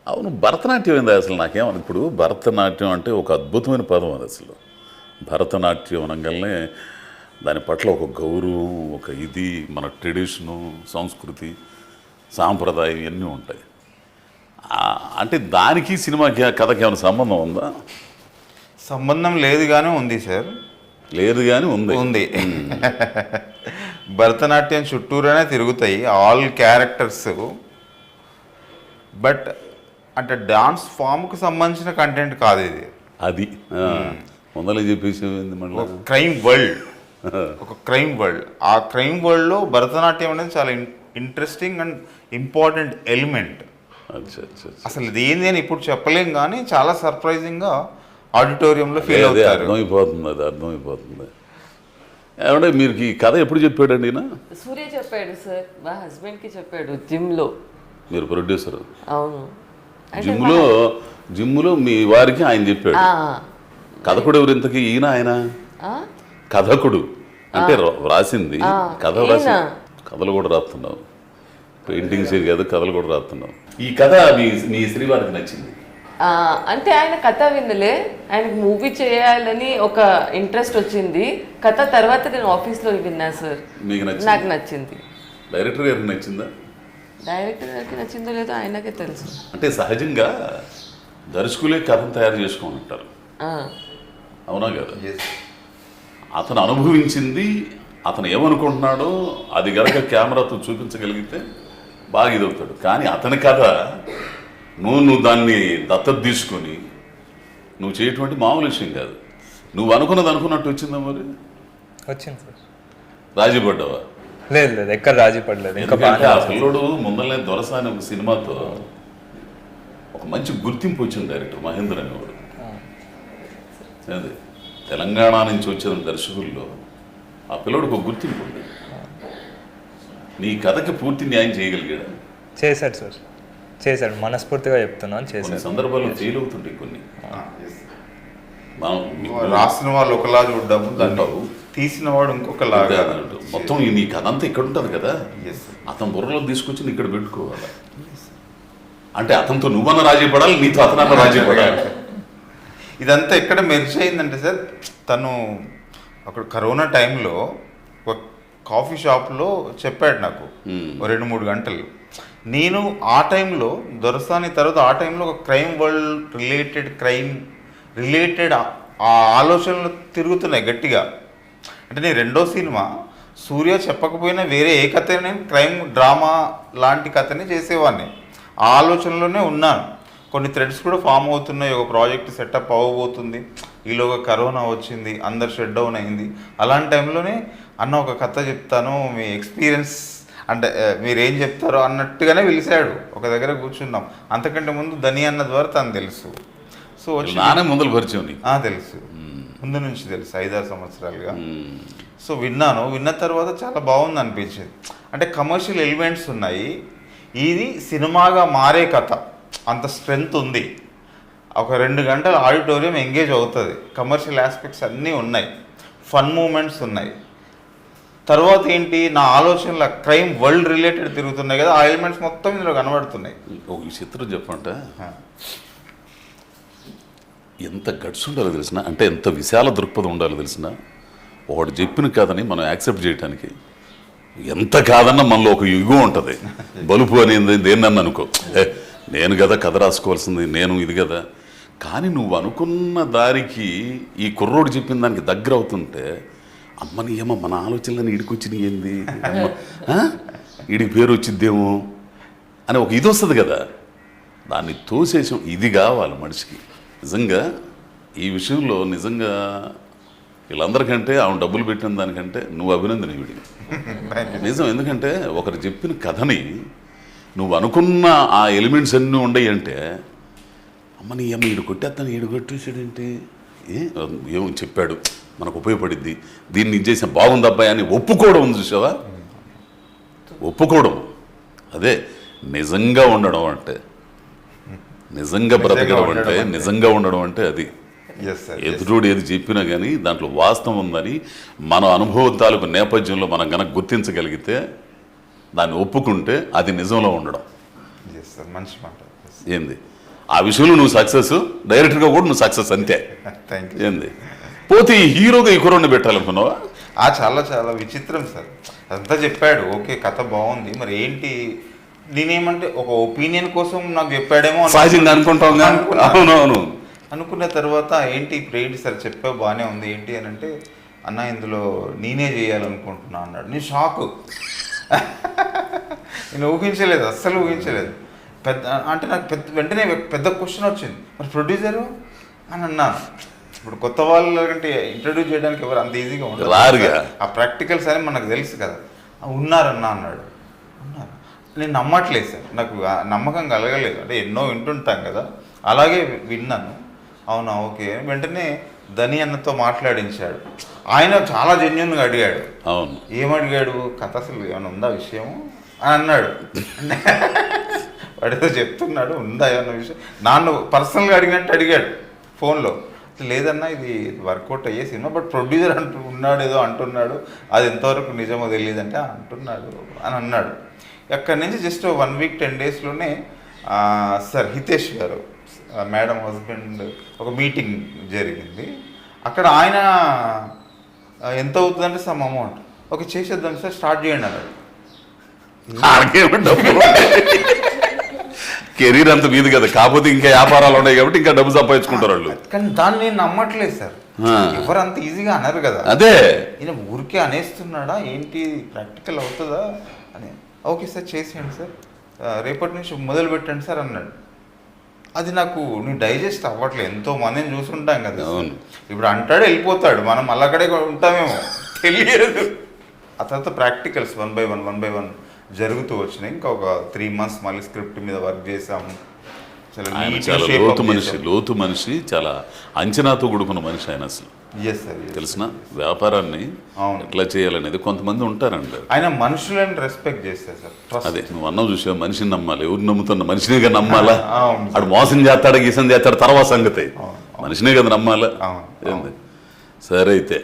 అవును, భరతనాట్యం ఏంది అసలు? నాకేమని ఇప్పుడు భరతనాట్యం అంటే ఒక అద్భుతమైన పదం అది అసలు. భరతనాట్యం అనగానే దాని పట్ల ఒక గౌరవం, ఒక ఇది, మన ట్రెడిషను, సంస్కృతి, సాంప్రదాయం ఇవన్నీ ఉంటాయి. అంటే దానికి సినిమాకి కథకి ఏమైనా సంబంధం ఉందా? సంబంధం లేదు కానీ ఉంది సార్. లేదు కానీ ఉంది. భరతనాట్యం చుట్టూరానే తిరుగుతాయి ఆల్ క్యారెక్టర్స్. బట్ అంటే డాన్స్ ఫామ్కి సంబంధించిన కంటెంట్ కాదు ఇది. అది ముందలే చెప్పేసి మళ్ళీ క్రైమ్ వరల్డ్, ఒక క్రైమ్ వరల్డ్. ఆ క్రైమ్ వరల్డ్లో భరతనాట్యం అనేది చాలా ఇంట్రెస్టింగ్ అండ్ ఇంపార్టెంట్ ఎలిమెంట్. అసలు ఇది ఏంది అని ఇప్పుడు చెప్పలేం కానీ చాలా సర్ప్రైజింగ్గా ఆడిటోరియంలో ఫీల్ అవుతారు. అర్థమైపోతుంది. ఏమంటే మీరు ఈ కథ ఎప్పుడు చెప్పాడండి? సూర్య చెప్పాడు సార్, మా హస్బెండ్కి చెప్పాడు జిమ్లో. మీరు ప్రొడ్యూసర్? అవును. జిమ్లో మీ వారికి ఆయన చెప్పాడు. కథకుడు ఎవరు ఇంతకీ? ఈయన ఆయన కథకుడు అంటే రాసింది కథ, రాసి కథలు కూడా రాస్తున్నావు, పెయింటింగ్స్ కాదు కథలు కూడా రాస్తున్నావు. ఈ కథ మీ శ్రీవారికి నచ్చింది అంటే ఆయన కథ వినలే, ఆయనకు మూవీ చేయాలని ఒక ఇంట్రెస్ట్ వచ్చింది. కథ తర్వాత నేను ఆఫీస్లో విన్నా సార్. మీకు నచ్చింది? నాకు నచ్చింది. డైరెక్టర్ గారికి నచ్చిందా? డైరెక్టర్ గారికి నచ్చిందో లేదో ఆయనకే తెలుసు. అంటే సహజంగా దర్శకులే కథను తయారు చేసుకొని ఉంటారు, అవునా కదా? అతను అనుభవించింది, అతను ఏమనుకుంటున్నాడో అది గనక కెమెరాతో చూపించగలిగితే బాగా ఇదవుతాడు. కానీ అతని కథ నువ్వు దాన్ని దత్తత తీసుకొని నువ్వు చేయటువంటి మామూలు విషయం కాదు. నువ్వు అనుకున్నది అనుకున్నట్టు వచ్చిందా? మరి వచ్చింది సార్. రాజీ పడ్డావా? లేదు, ఎక్కడ రాజీ పడలేదు. ఎందుకంటే ఆ పిల్లోడు ముందరనే దొరసాని ఒక సినిమాతో ఒక మంచి గుర్తింపు వచ్చింది డైరెక్టర్ మహేంద్ర అనేవాడు. అదే తెలంగాణ నుంచి వచ్చిన దర్శకుల్లో ఆ పిల్లోడికి ఒక గుర్తింపు ఉంది. నీ కథకి పూర్తి న్యాయం చేయగలిగాడు? చేశాడు సార్, చేశాడు. మనస్ఫూర్తిగా చెప్తున్నాను, చేశాడు. సందర్భాల్లో ఫెయిల్ అవుతుంటాయి కొన్ని. రాసిన వాళ్ళు ఒకలా చూడ్డాము, దాంట్లో తీసిన వాడు ఇంకొకలాగా. మొత్తం నీ కథ అంతా ఇక్కడ ఉంటుంది కదా, అతను బుర్రలో తీసుకొచ్చి ఇక్కడ పెట్టుకోవాలి. అంటే అతనితో నువ్వన్న రాజీ పడాలి, నీతో అతనన్న రాజీ పడాలి. ఇదంతా ఎక్కడ మెర్జ్ అయిందంటే సార్, తను అక్కడ కరోనా టైంలో ఒక కాఫీ షాప్లో చెప్పాడు నాకు 2-3 గంటలు. నేను ఆ టైంలో దొరసాని తర్వాత ఆ టైంలో ఒక క్రైమ్ వరల్డ్ రిలేటెడ్ ఆ ఆలోచనలు తిరుగుతున్నాయి గట్టిగా. అంటే నేను రెండో సినిమా సూర్య చెప్పకపోయినా వేరే ఏ కథ నేను క్రైమ్ డ్రామా లాంటి కథని చేసేవాడిని. ఆ ఆలోచనలోనే ఉన్నాను. కొన్ని థ్రెడ్స్ కూడా ఫామ్ అవుతున్నాయి, ఒక ప్రాజెక్ట్ సెటప్ అవ్వబోతుంది. ఈలోగా కరోనా వచ్చింది, అందరు షట్ డౌన్ అయింది. అలాంటి టైంలోనే అన్న ఒక కథ చెప్తాను, మీ ఎక్స్పీరియన్స్ అంటే మీరేం చెప్తారో అన్నట్టుగానే పిలిచాడు. ఒక దగ్గర కూర్చున్నాం. అంతకంటే ముందు ధని అన్న ద్వారా తను తెలుసు. సో ముందు పరిచయం తెలుసు, ముందు నుంచి తెలుసు, 5-6 సంవత్సరాలుగా. సో విన్న తర్వాత చాలా బాగుంది అనిపించింది. అంటే కమర్షియల్ ఎలిమెంట్స్ ఉన్నాయి, ఇది సినిమాగా మారే కథ, అంత స్ట్రెంగ్త్ ఉంది. ఒక 2 గంటల ఆడిటోరియం ఎంగేజ్ అవుతుంది. కమర్షియల్ ఆస్పెక్ట్స్ అన్నీ ఉన్నాయి, ఫన్ మూమెంట్స్ ఉన్నాయి. తర్వాత ఏంటి, నా ఆలోచనల క్రైమ్ వరల్డ్ రిలేటెడ్ తిరుగుతున్నాయి కదా, ఆ ఎలిమెంట్స్ మొత్తం ఇందులో కనబడుతున్నాయి. ఒక చిత్రం చెప్పంట, ఎంత గట్స్ ఉండాలో తెలిసిన, అంటే ఎంత విశాల దృక్పథం ఉండాలో తెలిసిన, ఒకటి చెప్పిన కాదని మనం యాక్సెప్ట్ చేయడానికి ఎంత కాదన్నా మనలో ఒక యుగం ఉంటుంది. బలుపు అనేది దేన్నన్నా అనుకో, నేను కదా కథ రాసుకోవాల్సింది, నేను ఇది కదా. కానీ నువ్వు అనుకున్న దారికి ఈ కుర్రోడు చెప్పిన దానికి దగ్గర అవుతుంటే, అమ్మని ఏమో మన ఆలోచనలని ఈడికొచ్చిన ఏంది, ఈడికి పేరు వచ్చిద్దేమో అని ఒక ఇది వస్తుంది కదా, దాన్ని తోసేసాం. ఇది కావాలి మనిషికి. నిజంగా ఈ విషయంలో నిజంగా వీళ్ళందరికంటే ఆమె డబ్బులు పెట్టిన దానికంటే నువ్వు అభినందనీయుడి నిజం. ఎందుకంటే ఒకరు చెప్పిన కథని నువ్వు అనుకున్న ఆ ఎలిమెంట్స్ అన్నీ ఉండయి అంటే, అమ్మని ఏమో ఈడు కొట్టేస్తాను, ఈడు కొట్టేసాడేంటి, ఏమో చెప్పాడు మనకు ఉపయోగపడిద్ది, దీన్ని చేసిన బాగుంది అబ్బాయి అని ఒప్పుకోవడం ఉంది చూసావా, ఒప్పుకోవడం. అదే నిజంగా ఉండడం అంటే, నిజంగా బ్రతకడం అంటే, నిజంగా ఉండడం అంటే అది. ఎదురుడు ఏది చెప్పినా కానీ దాంట్లో వాస్తవం ఉందని మన అనుభవం తాలూకు నేపథ్యంలో మనం కనుక గుర్తించగలిగితే, దాన్ని ఒప్పుకుంటే అది నిజంలో ఉండడం. మంచి మాట. ఏంది ఆ విషయంలో నువ్వు సక్సెస్, డైరెక్టర్గా కూడా నువ్వు సక్సెస్ అంతే. Thank you. ఏంది పోతే ఈ హీరోగా ఈ కుర్రోడ్ని పెట్టాలనుకున్నావా? చాలా చాలా విచిత్రం సార్. అదంతా చెప్పాడు, ఓకే కథ బాగుంది, మరి ఏంటి నేనేమంటే ఒక ఒపీనియన్ కోసం నాకు చెప్పాడేమో సహజంగా అనుకుంటాం. అవునవును. అనుకున్న తర్వాత ఏంటి ఇప్పుడు ఏంటి సార్ చెప్పావు బాగానే ఉంది ఏంటి అని అంటే, అన్న ఇందులో నేనే చేయాలనుకుంటున్నా అన్నాడు. నేను షాకు. నేను ఊహించలేదు, అస్సలు ఊహించలేదు. పెద్ద అంటే నాకు వెంటనే పెద్ద క్వశ్చన్ వచ్చింది, మరి ప్రొడ్యూసరు అని అన్నాను. ఇప్పుడు కొత్త వాళ్ళకంటే ఇంట్రడ్యూస్ చేయడానికి ఎవరు అంత ఈజీగా రారుగా. ఆ ప్రాక్టికల్స్ అని మనకు తెలుసు కదా. ఉన్నారన్నా అన్నాడు. ఉన్నారు. నేను నమ్మట్లేదు సార్, నాకు ఆ నమ్మకం కలగలేదు. అంటే ఎన్నో వింటుంటాం కదా, అలాగే విన్నాను. అవునా ఓకే. వెంటనే ధని అన్నతో మాట్లాడించాడు. ఆయన చాలా జెన్యున్గా అడిగాడు. అవును. ఏమడిగాడు, కథ అసలు ఏమైనా ఉందా విషయం అని అన్నాడు. వాడితో చెప్తున్నాడు ఉందా ఏమన్నా విషయం, నాన్ను పర్సనల్గా అడిగినట్టు అడిగాడు ఫోన్లో. లేదన్నా ఇది వర్కౌట్ అయ్యే సినిమా, బట్ ప్రొడ్యూసర్ ఉన్నాడు ఏదో అంటున్నాడు, అది ఎంతవరకు నిజమో తెలియదంటే అంటున్నాడు అని అన్నాడు. అక్కడి నుంచి జస్ట్ 1 వీక్ 10 డేస్లోనే సార్ హితేష్ గారు మేడం హస్బెండ్ ఒక మీటింగ్ జరిగింది. అక్కడ ఆయన ఎంత అవుతుందంటే సమ్ అమౌంట్, ఓకే చేసేద్దాం సార్ స్టార్ట్ చేయండి అన్నాడు. కెరీర్ అంత మీది కదా, కాకపోతే ఇంకా వ్యాపారాలు ఉన్నాయి కాబట్టి ఇంకా డబ్బు సంపాదించుకుంటారు వాళ్ళు. కానీ దాన్ని నేను నమ్మట్లేదు సార్, ఎవరు అంత ఈజీగా అనరు కదా. అదే ఈయన ఊరికే అనేస్తున్నాడా ఏంటి, ప్రాక్టికల్ అవుతుందా అని. ఓకే సార్ చేసేయండి సార్, రేపటి నుంచి మొదలు పెట్టండి సార్ అన్నాడు. అది నాకు నేను డైజెస్ట్ అవ్వట్లేదు. ఎంతో మందిని చూసుంటాం కదా, ఇప్పుడు అంటాడు వెళ్ళిపోతాడు, మనం మళ్ళీ అక్కడే ఉంటామేమో తెలియదు. ఆ తర్వాత ప్రాక్టికల్స్ 1 by 1 జరుగుతూ వచ్చినాయి. ఇంకా ఒక 3 months మళ్ళీ స్క్రిప్ట్ మీద వర్క్ చేసాము. చాలా లోతు మనిషి, చాలా అంచనాతో కూడుకున్న మనిషి ఆయన. అసలు తెలిసిన వ్యాపారాన్ని ఎట్లా చేయాలనేది కొంతమంది ఉంటారండి. ఆయన మనుషులను రెస్పెక్ట్ చేస్తారు సార్. అదే నువ్వు అన్నావు చూసా, మనిషిని నమ్మాలి. ఎవరు నమ్ముతున్నా మనిషినే నమ్మాలా? అడు మోసం చేస్తాడు, గీసం చేస్తాడు, తర్వాత సంగతి మనిషినే కదా నమ్మాలా. ఏంది సరే అయితే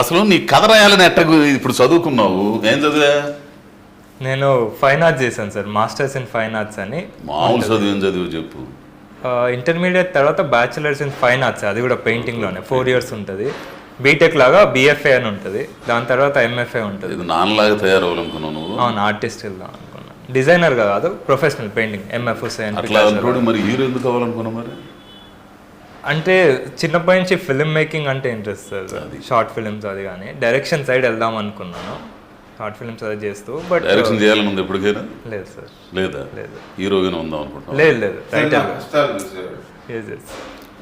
అసలు నీ కథ రాయాలని ఎట్టకు ఇప్పుడు చదువుకున్నావు, ఏం చదివా? నేను ఫైన్ ఆర్ట్స్ చేశాను sir, masters in fine arts అని. మామూలు చదువు ఏం చదివు చెప్పు. ఇంటర్మీడియట్ తర్వాత బ్యాచిలర్స్ ఇన్ ఫైన్ ఆర్ట్స్, అది కూడా పెయింటింగ్లోనే 4 years ఉంటుంది. బీటెక్ లాగా బిఎఫ్ఏ అని ఉంటుంది, దాని తర్వాత ఎంఎఫ్ఏ ఉంటుంది. ఇది నాన్నలాగా తయారవ్వాలనుకున్నావు నువ్వు? అవును, ఆర్టిస్ట్ వెళ్దాం అనుకున్నాను. డిజైనర్ కాదు, ప్రొఫెషనల్ పెయింటింగ్ ఎంఎఫ్ హుసేన్. అట్లా అనుకోండి. మరి హీరో ఎందుకు కావాలనుకున్నావు మరి? అంటే చిన్నప్పటి నుంచి ఫిల్మ్ మేకింగ్ అంటే ఇంట్రెస్ట్ సార్, షార్ట్ ఫిల్మ్స్ అది కానీ డైరెక్షన్ సైడ్ వెళ్దాం అనుకున్నాను. షార్ట్ ఫిల్మ్స్ అది చేస్తూ, బట్ డైరెక్షన్ చేయాలని ఉంది ఎప్పటికైనా? లేదు సార్. లేదా? లేదు. హీరోగానే ఉందాం అనుకుంటున్నాను. లేదు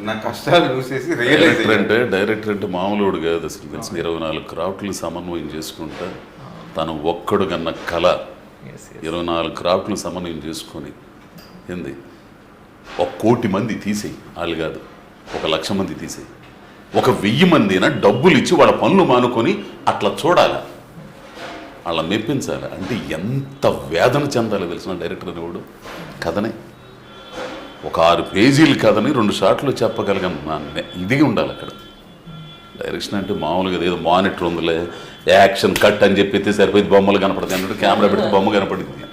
నా కష్టాలు చూసేసి డైరెక్టర్ అంటే మామూలుడు కాదు అసలు. తెలిసిన 24 క్రాఫ్ట్లు సమన్వయం చేసుకుంటా తను ఒక్కడు కన్నా కళ 24 క్రాఫ్ట్లు సమన్వయం చేసుకొని ఏంది 1 కోటి మంది తీసేయి, వాళ్ళు కాదు 1 లక్ష మంది తీసేయి, 1000 మందినా డబ్బులు ఇచ్చి వాళ్ళ పనులు మానుకొని అట్లా చూడాలి, వాళ్ళ మెప్పించాలి. అంటే ఎంత వేదన చెందాలో తెలిసిన డైరెక్టర్ అనేవాడు కథనే ఒక 6 పేజీల కథని 2 షాట్లు చెప్పగలిగిన ఇది ఉండాలి అక్కడ. డైరెక్షన్ అంటే మామూలుగా ఏదో మానిటర్ ఉందిలే, యాక్షన్ కట్ అని చెప్పి సరిపోయింది, బొమ్మలు కనపడతాయి అన్నట్టు కెమెరా పెడితే బొమ్మ కనపడింది.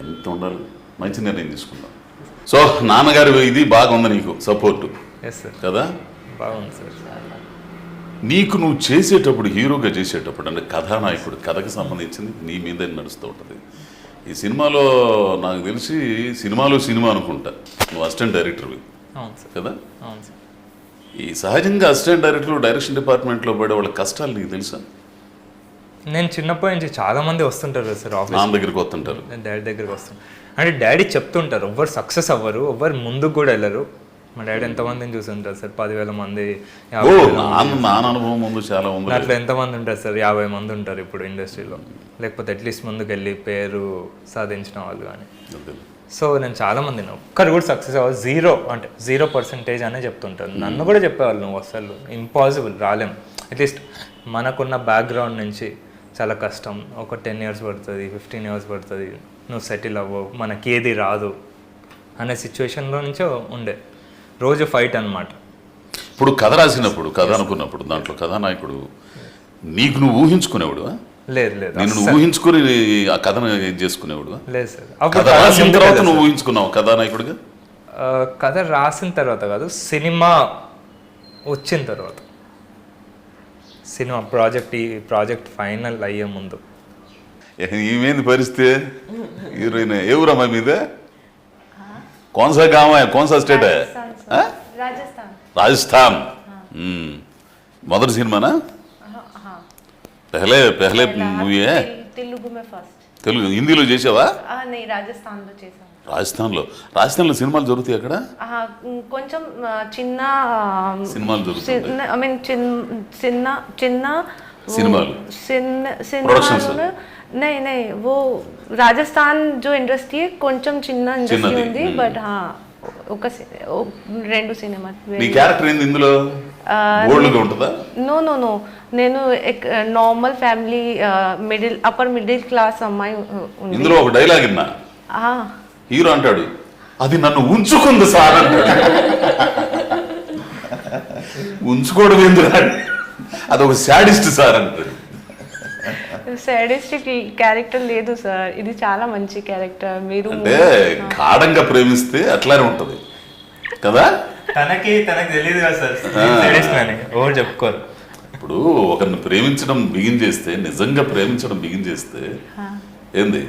ఎంత ఉండాలి, మంచి నిర్ణయం తీసుకుందాం. సో నాన్నగారు ఇది బాగుంది నీకు సపోర్టు కదా? బాగుంది సార్. నీకు నువ్వు చేసేటప్పుడు, హీరోగా చేసేటప్పుడు అంటే కథానాయకుడు, కథకు సంబంధించింది నీ మీద నడుస్తూ ఉంటుంది. ఈ సినిమాలో నాకు తెలిసి సినిమా అనుకుంటా నువ్వు అసిస్టెంట్ డైరెక్టర్వి కదా? ఈ సహజంగా అసిస్టెంట్ డైరెక్టర్లు డైరెక్షన్ డిపార్ట్మెంట్లో పడే వాళ్ళ కష్టాలు నీకు తెలుసా? నేను చిన్నప్పటి నుంచి చాలా మంది వస్తుంటారు సార్ ఆఫీస్, నాన్న దగ్గరికి వస్తుంటారు, డాడీ దగ్గరికి వస్తుంటారు. అంటే డాడీ చెప్తుంటారు ఎవ్వరు సక్సెస్ అవ్వరు, ఎవ్వరు ముందుకు కూడా వెళ్ళరు. మా డాడీ ఎంతమందిని చూస్తుంటారు సార్, 10,000 మంది, అనుభవం ముందు చాలా ఉంది. అట్లా ఎంతమంది ఉంటారు సార్? 50 మంది ఉంటారు ఇప్పుడు ఇండస్ట్రీలో, లేకపోతే అట్లీస్ట్ ముందుకు వెళ్ళి పేరు సాధించిన వాళ్ళు కానీ. సో నేను చాలా మందిని ఒక్కరు కూడా సక్సెస్ అవ్వాలి, 0% అనే చెప్తుంటాను. నన్ను కూడా చెప్పేవాళ్ళు నువ్వు అసలు ఇంపాసిబుల్, రాలేం. అట్లీస్ట్ మనకున్న బ్యాక్గ్రౌండ్ నుంచి చాలా కష్టం, ఒక 10 years పడుతుంది, 15 years పడుతుంది, నువ్వు సెటిల్ అవ్వవు, మనకి ఏది రాదు అనే సిచ్యువేషన్లో నుంచే ఉండే రోజు ఫైట్ అనమాట. ఇప్పుడు కథ రాసినప్పుడు, కథ అనుకున్నప్పుడు దాంట్లో కథానాయకుడు నీకు నువ్వు ఊహించుకునేవాడు లేదు లేదు నేను అస్సలు. ఊహించుకుని ఆ కథను చేసుకునేవాడు లేదు సార్ కథ చాలా రాసిన ముందు తర్వాత కథ నువ్వు సార్. ఊహించుకున్నావు కథానాయకుడిగా. కథ రాసిన తర్వాత కాదు, సినిమా వచ్చిన తర్వాత, సినిమా ప్రాజెక్ట్ ఫైనల్ అయ్యే ముందు. ఈమెంది పరిస్థితి హీరోయిన్ ఏ ఊరమ్మా మీద కౌన్సా గాँव है कौन सा स्टेट है राजस्थान। राजस्थान मदर सिनेमा पहले पहले मूवी है तेलुगु में फर्स्ट। తెలుగు హిందీలో చేసావా? नहीं राजस्थान లో చేశాను. రాజస్థాన్లో సినిమాలు జరుగుతాయి అక్కడ కొంచెం చిన్న సినిమాలు జరుగుతాయి ఐ మీన్ చిన్న చిన్న సినిమాలు सिनेमा नहीं नहीं वो राजस्थान जो इंडस्ट्री है కొంచెం చిన్న ఇండస్ట్రీ ఉంది బట్ ఒక రెండు సినిమా. నీ క్యారెక్టర్ ఏంది ఇందులో? బోల్డ్గా ఉంటుందా? నో నో నో నేను normal family upper middle class అమ్మాయి ఉంది. ఇందులో ఒక డైలాగ్ విన్నా, ఆ, హీరో అంటాడు అది నన్ను ఉంచుకుంది సార్ అంటాడు. ఉంచుకోవడం ఎందుకు? అది ఒక శాడిస్ట్ సార్ అంటాడు. సాడిస్టిక్ క్యారెక్టర్ లేదు సార్, ఇది చాలా మంచి క్యారెక్టర్. మీరు అంటే గాఢంగా ప్రేమిస్తే అట్లానే ఉంటది కదా. తనకి తెలియదు కదా సార్ ఓ చెప్పుకోరు. ఇప్పుడు ఒకరిని ప్రేమించడం బిగిన్ చేస్తే, నిజంగా ప్రేమించడం బిగిన్ చేస్తే ఏంది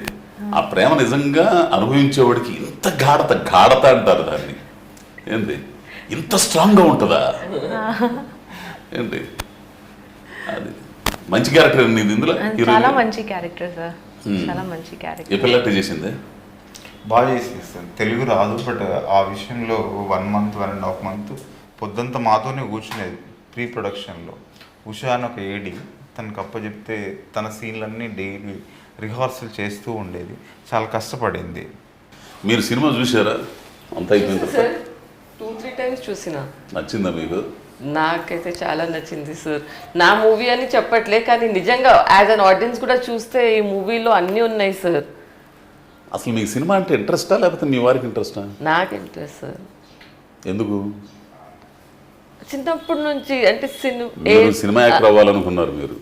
ఆ ప్రేమ నిజంగా అనుభవించేవాడికి ఇంత గాఢత అంటారు దాన్ని. ఏంది ఇంత స్ట్రాంగ్గా ఉంటుందా ఏంటి? అది మంచి క్యారెక్టర్ నీది ఇందులో. చాలా మంచి క్యారెక్టర్ సార్, చాలా మంచి క్యారెక్టర్. ఏ పిల్లట్టు చేసిందే? బాగా చేసింది సార్. తెలుగు రాదు బట్ ఆ విషయంలో 1 month 1.5 month పొద్దుంతా మాతోనే కూర్చునేది ప్రీ ప్రొడక్షన్లో. ఉషా అని ఒక ఏడి, తనకు అప్పచెప్తే తన సీన్లన్నీ డైలీ రిహార్సల్ చేస్తూ ఉండేది. చాలా కష్టపడింది. మీరు సినిమా చూసారా? అంత అయిపోయింది కదా? సార్ 2-3 times చూసిన. నచ్చిందా మీకు? నాకైతే చాలా నచ్చింది సార్. నా మూవీ అని చెప్పట్లే, కానీ నిజంగా యాజ్ అన్ ఆడియన్స్ కూడా చూస్తే ఈ మూవీలో అన్నీ ఉన్నాయి సార్. అసలు మీకు సినిమా అంటే ఇంట్రెస్టా లేకపోతే మీ వారికి ఇంట్రెస్టా? నాకు ఇంట్రెస్ట్ సార్. ఎందుకు? చిన్నప్పటి నుంచి అంటే సినిమా యాక్టర్ అవ్వాలనుకున్నారు మీరు?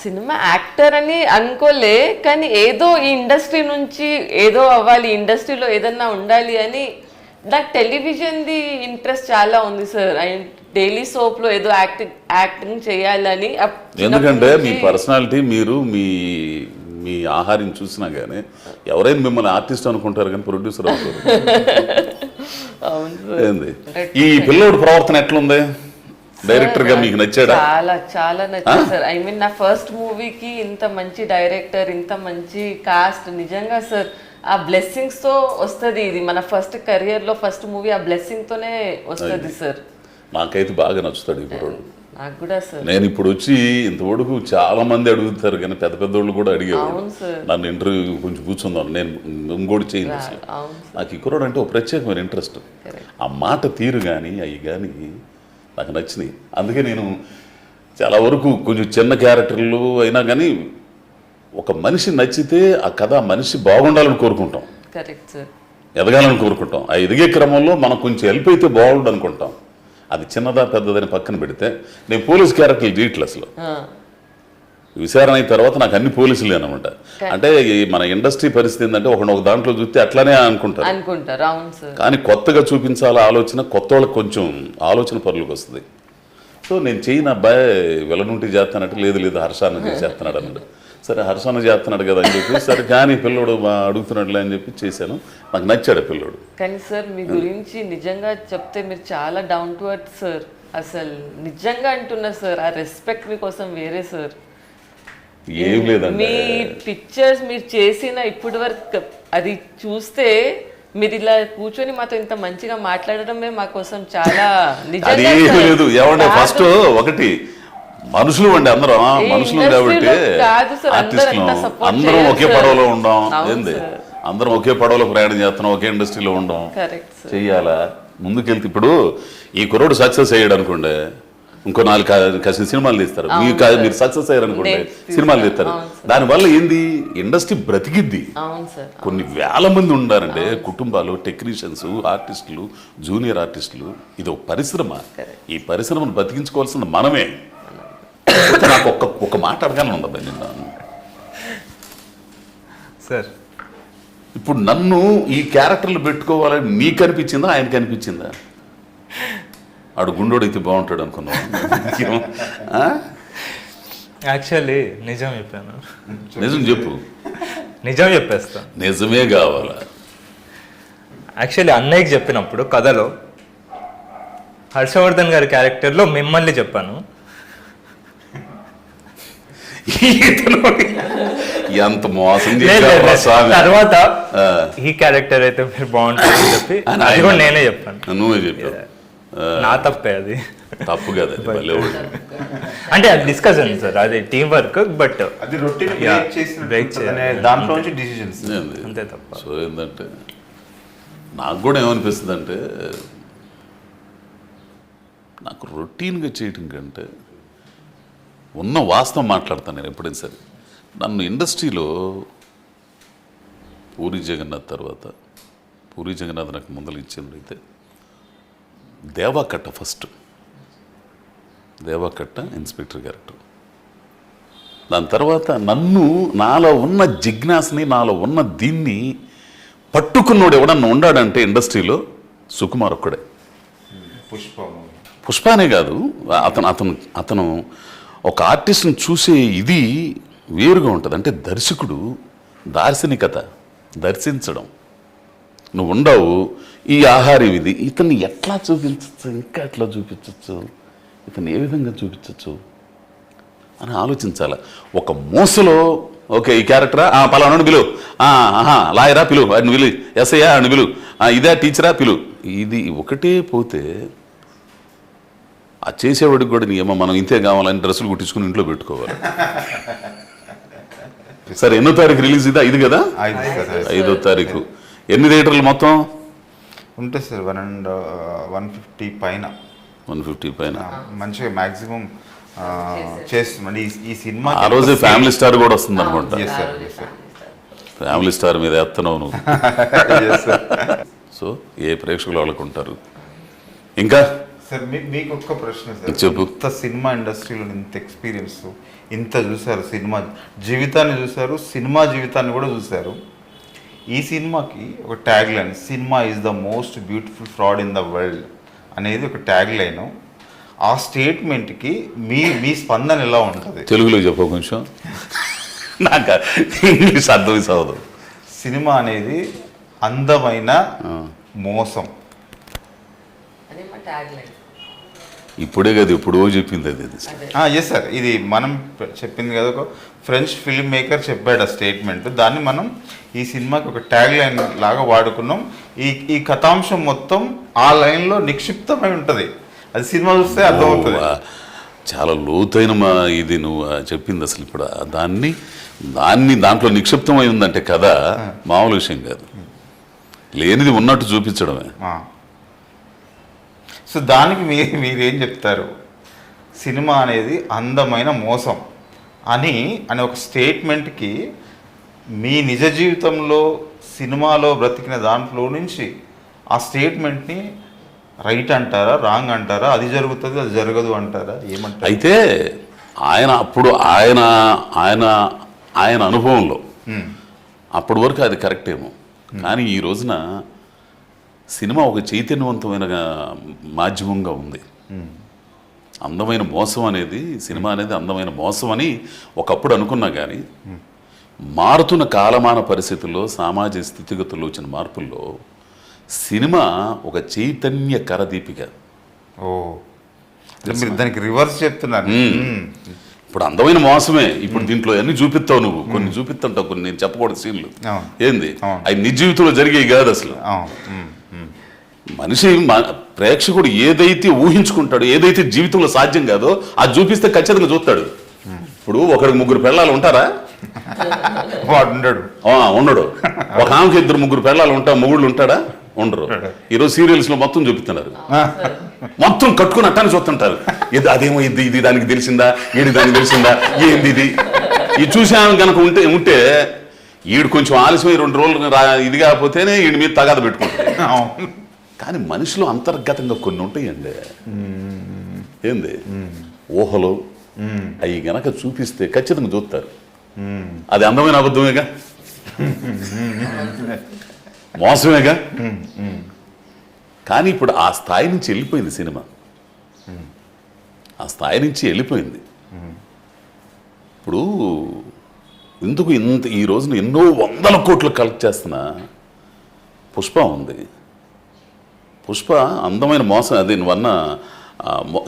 సినిమా యాక్టర్ అని అనుకోలే, కానీ ఏదో ఈ ఇండస్ట్రీ నుంచి ఏదో అవ్వాలి, ఇండస్ట్రీలో ఏదన్నా ఉండాలి అని. నాకు టెలివిజన్ది ఇంట్రెస్ట్ చాలా ఉంది సార్. డైలీ సోప్లో ఏదో యాక్టింగ్ చేయాలని. ఎందుకంటే మీ పర్సనాలిటీ, మీరు మీ ఆహారం చూసినా కానీ ఎవరైనా మిమ్మల్ని ఆర్టిస్ట్ అనుకుంటారు కానీ ప్రొడ్యూసర్ అవుతారు. ఏంది ఈ పిల్లోడు ప్రవర్తన ఎట్లుంది? డైరెక్టర్ గా మీకు నచ్చాడా? చాలా చాలా నచ్చింది సార్. ఐ మీన్ నా ఫస్ట్ మూవీకి ఇంత మంచి డైరెక్టర్, ఇంత మంచి కాస్ట్, నిజంగా సార్ ఆ బ్లెస్సింగ్స్ తో వస్తుంది. ఇది మన ఫస్ట్ కెరియర్ లో ఫస్ట్ మూవీ, ఆ బ్లెస్సింగ్ తోనే వస్తుంది సార్. నాకైతే బాగా నచ్చుతాడు ఇప్పుడు. నాకు కూడా సార్. నేను ఇప్పుడు వచ్చి ఇంతవరకు చాలా మంది అడుగుతారు కానీ పెద్ద పెద్దోళ్ళు కూడా అడిగేవాడు నన్ను ఇంటర్వ్యూ కొంచెం కూర్చుందాం, నేను ఇంకోటి చేయండి. అసలు నాకు ఈ కుర్రాడు అంటే ఒక ప్రత్యేకమైన ఇంట్రెస్ట్. ఆ మాట తీరు కానీ అవి కానీ నాకు నచ్చినాయి. అందుకే నేను చాలా వరకు కొంచెం చిన్న క్యారెక్టర్లు అయినా కానీ ఒక మనిషి నచ్చితే ఆ కథ మనిషి బాగుండాలని కోరుకుంటాం, ఎదగాలని కోరుకుంటాం. ఆ ఎదిగే క్రమంలో మనం కొంచెం హెల్ప్ అయితే బాగుండు అనుకుంటాం. అది చిన్నదా పెద్దదని పక్కన పెడితే నేను పోలీస్ క్యారెక్టర్లు చేయట్లేదు అసలు. విచారణ అయిన తర్వాత నాకు అన్ని పోలీసులు అనమాట. అంటే మన ఇండస్ట్రీ పరిస్థితి ఏంటంటే ఒక దాంట్లో చూస్తే అట్లానే అనుకుంటారు. కానీ కొత్తగా చూపించాల ఆలోచన కొత్త వాళ్ళకి కొంచెం ఆలోచన పరులకు వస్తుంది. సో నేను చేయను అబ్బాయి వెలనుంటి చేస్తానంటే లేదు హర్షాన్ని చేస్తున్నాడు అన్నాడు. సరే హర్షాన్ని చేస్తున్నాడు కదా అని చెప్పి సరే కానీ పిల్లోడు అడుగుతున్నాడులే అని చెప్పి చేశాను. నాకు నచ్చాడు పిల్లోడు. కానీ సార్ మీ గురించి నిజంగా చెప్తే మీరు చాలా డౌన్ టు ఎర్త్ సార్. అసలు నిజంగా అంటున్నా సార్, ఆ రెస్పెక్ట్ మీకోసం వేరే సార్. ఏం లేదండి, మీ పిక్చర్స్ మీరు చేసిన ఇప్పటి వరకు అది చూస్తే మీరు ఇలా కూర్చొని మాతో ఇంత మంచిగా మాట్లాడడమే మా కోసం చాలా. అది లేదు ఏమంటే ఫస్ట్ ఒకటి మనుషులు అండి, అందరం మనుషులు కాబట్టి ఆర్టిస్టులు అందరం ఒకే పడవలో ఉండం. ఏంది అందరం ఒకే పడవలో ప్రయాణం చేస్తున్నాం, ఒకే ఇండస్ట్రీలో ఉండం. చెయ్యాలా ముందుకెళ్తే. ఇప్పుడు ఈ కుర్రోడు సక్సెస్ అయ్యాడు అనుకోండి, ఇంకో 4 సినిమాలు తీస్తారు. మీరు సక్సెస్ అయ్యారు అనుకోండి, సినిమాలు తీస్తారు. దానివల్ల ఏంది ఇండస్ట్రీ బ్రతికిద్ది. కొన్ని వేల మంది ఉండారంటే కుటుంబాలు, టెక్నీషియన్స్, ఆర్టిస్టులు, జూనియర్ ఆర్టిస్టులు. ఇది ఒక పరిశ్రమ. ఈ పరిశ్రమను బతికించుకోవాల్సిన మనమే. నాకు ఒక మాట అడగాలని ఉండదు నిన్న. సార్ ఇప్పుడు నన్ను ఈ క్యారెక్టర్లు పెట్టుకోవాలని నీకు అనిపించిందా ఆయనకి అనిపించిందా? ఆడు గుండోడైతే బాగుంటాడు అనుకున్నావు. యాక్చువల్లీ నిజం చెప్పాను. నిజం చెప్పు. నిజం చెప్పేస్తాను. నిజమే కావాలా? యాక్చువల్లీ అన్నయ్యకి చెప్పినప్పుడు కథలో హర్షవర్ధన్ గారి క్యారెక్టర్లో మిమ్మల్ని చెప్పాను. ఎంత మోసం లేదు, చేశావురా లేదు. స్వామి. తర్వాత ఈ క్యారెక్టర్ అయితే మీరు బాగుంటుందని చెప్పి అది కూడా నేనే చెప్పాను. నువ్వే చెప్పావు. నా తప్పే అది. తప్పు కదా అది, భలే వాడు. అంటే అది డిస్కషన్ సార్, అది టీం వర్క్. బట్ అది రొటీన్ Yeah, బ్రేక్ చేసిన break చేయాలి. దాంట్లో నుంచి డిసిజన్స్. ఏంది? అంతే తప్ప. సో ఏంటంటే నాకు కూడా ఏమనిపిస్తుంది అంటే, నాకు రొటీన్గా చేయటం కంటే ఉన్న వాస్తవం మాట్లాడతాను నేను ఎప్పుడైనా సరే. నన్ను ఇండస్ట్రీలో పూరి జగన్నాథ్ తర్వాత, పూరి జగన్నాథ్ నాకు ముందర ఇచ్చినట్లయితే Deva Katta first. Deva Katta inspector character. దాని తర్వాత నన్ను, నాలో ఉన్న జిజ్ఞాసని, నాలో ఉన్న దీన్ని పట్టుకున్నోడు ఎవడన్నా ఉండాడంటే ఇండస్ట్రీలో సుకుమార్ ఒక్కడే. పుష్పనే కాదు, అతను అతను అతను ఒక ఆర్టిస్ట్ని చూసే ఇది వేరుగా ఉంటుంది. అంటే దర్శకుడు దార్శనికత, దర్శించడం. నువ్వు ఉండవు, ఈ ఆహారం ఇది, ఇతన్ని ఎట్లా చూపించచ్చు, ఇంకా ఎట్లా చూపించచ్చు, ఇతను ఏ విధంగా చూపించచ్చు అని ఆలోచించాలి. ఒక మూసలో ఓకే ఈ క్యారెక్టరా, పలానాడు పిలు, లాయరా పిలు, వాడిని పిలు, ఎస్ఐయా అని పిలు, ఇదే టీచరా పిలు, ఇది ఒకటే పోతే ఆ చేసేవాడికి కూడా ఏమో మనం ఇంతే కావాలని డ్రెస్సులు కుట్టించుకుని ఇంట్లో పెట్టుకోవాలి. సరే, ఎన్నో తారీఖు రిలీజ్ ఇది కదా? 5వ తారీఖు. ఎన్ని థియేటర్లు మొత్తం ఉంటాయి సార్? 150 పైన. 150 పైన. మంచిగా మ్యాక్సిమం చేస్తుంది ఈ సినిమా. ఆ రోజే ఫ్యామిలీ స్టార్ కూడా వస్తుంది అనుకుంటా. Yes, sir. Yes, sir. Family star మీద ఎత్తనవు నువ్వు. సో ఏ ప్రేక్షకులు వాళ్ళకు ఉంటారు. ఇంకా సార్ మీకు ఒక్క ప్రశ్న సార్. చెప్పు. ఇంత సినిమా ఇండస్ట్రీలో ఇంత ఎక్స్పీరియన్స్, ఇంత చూసారు, సినిమా జీవితాన్ని చూసారు, సినిమా జీవితాన్ని కూడా చూసారు. ఈ సినిమాకి ఒక tag line, cinema is the most beautiful fraud in the world అనేది ఒక ట్యాగ్ లైన్. ఆ స్టేట్మెంట్కి మీ స్పందన ఎలా ఉంటుంది? తెలుగులో చెప్పు కొంచెం, నాకు ఇంగ్లీష్ అర్థం కాదు. సినిమా అనేది అందమైన మోసం. అదే మా ట్యాగ్ లైన్. ఇప్పుడే కదా, ఎప్పుడో చెప్పింది అది. ఎస్ సార్, ఇది మనం చెప్పింది కదా, ఒక ఫ్రెంచ్ ఫిల్మ్ మేకర్ చెప్పాడు ఆ స్టేట్మెంట్. దాన్ని మనం ఈ సినిమాకి ఒక ట్యాగ్ లైన్ లాగా వాడుకున్నాం. ఈ కథాంశం మొత్తం ఆ లైన్లో నిక్షిప్తమై ఉంటుంది. అది సినిమా చూస్తే అర్థమవుతుంది. చాలా లోతైన ఇది నువ్వు చెప్పింది. అసలు ఇప్పుడు దాంట్లో నిక్షిప్తమై ఉందంటే కదా, మామూలు విషయం కాదు. లేనిది ఉన్నట్టు చూపించడమే. సో దానికి మీరేం చెప్తారు? సినిమా అనేది అందమైన మోసం అని ఒక స్టేట్మెంట్కి మీ నిజ జీవితంలో సినిమాలో బ్రతికిన దాంట్లో నుంచి ఆ స్టేట్మెంట్ని రైట్ అంటారా, రాంగ్ అంటారా, అది జరుగుతుంది అది జరగదు అంటారా, ఏమంటారు? అయితే అప్పుడు ఆయన అనుభవంలో అప్పటి వరకు అది కరెక్ట్ ఏమో. కానీ ఈ రోజున సినిమా ఒక చైతన్యవంతమైన మాధ్యమంగా ఉంది. అందమైన మోసం అనేది, సినిమా అనేది అందమైన మోసం అని ఒకప్పుడు అనుకున్నా. కానీ మారుతున్న కాలమాన పరిస్థితుల్లో, సామాజిక స్థితిగతుల్లో వచ్చిన మార్పుల్లో సినిమా ఒక చైతన్య కరదీపిక. మీరు దానికి రివర్స్ చెప్తున్నారు. ఇప్పుడు అందమైన మోసమే. ఇప్పుడు దీంట్లో అన్ని చూపిస్తావు నువ్వు, కొన్ని చూపిస్తుంటావు, కొన్ని నేను చెప్పకూడదు సీన్లు. ఏంది అవి నిజ జీవితంలో జరిగేవి కాదు అసలు. మనిషి ప్రేక్షకుడు ఏదైతే ఊహించుకుంటాడో, ఏదైతే జీవితంలో సాధ్యం కాదో అది చూపిస్తే ఖచ్చితంగా చూస్తాడు. ఇప్పుడు ఒకరికి 3 పెళ్ళాలు ఉంటారా? ఉండడు. ఒక ఆమెకి 2-3 పెళ్ళాలు మొగుళ్ళు ఉంటాడా? ఉండరు. ఈరోజు సీరియల్స్ లో మొత్తం చూపిస్తున్నారు. మొత్తం కట్టుకుని అట్టాన్ని చూస్తుంటారు. అదేమో ఇది దానికి తెలిసిందా, దానికి తెలిసిందా, ఏంది ఇది చూసాను కనుక ఉంటే ఈడు కొంచెం ఆలస్యమై 2 రోజులు ఇది కాకపోతేనే ఈడి మీద తగాద పెట్టుకుంటాడు. కానీ మనిషిలో అంతర్గతంగా కొన్ని ఉంటాయండి. ఏంది ఊహలు అవి గనక చూపిస్తే ఖచ్చితంగా చూస్తారు. అది అందమైన అబద్ధమేగా. మోసమేగా. కానీ ఇప్పుడు ఆ స్థాయి నుంచి వెళ్ళిపోయింది సినిమా, ఆ స్థాయి నుంచి వెళ్ళిపోయింది. ఇప్పుడు ఎందుకు ఇంత ఈ రోజున ఎన్నో 100 కోట్లు కలెక్ట్ చేస్తున్నా పుష్ప ఉంది. పుష్ప అందమైన మోసం, అది నువ్వన్న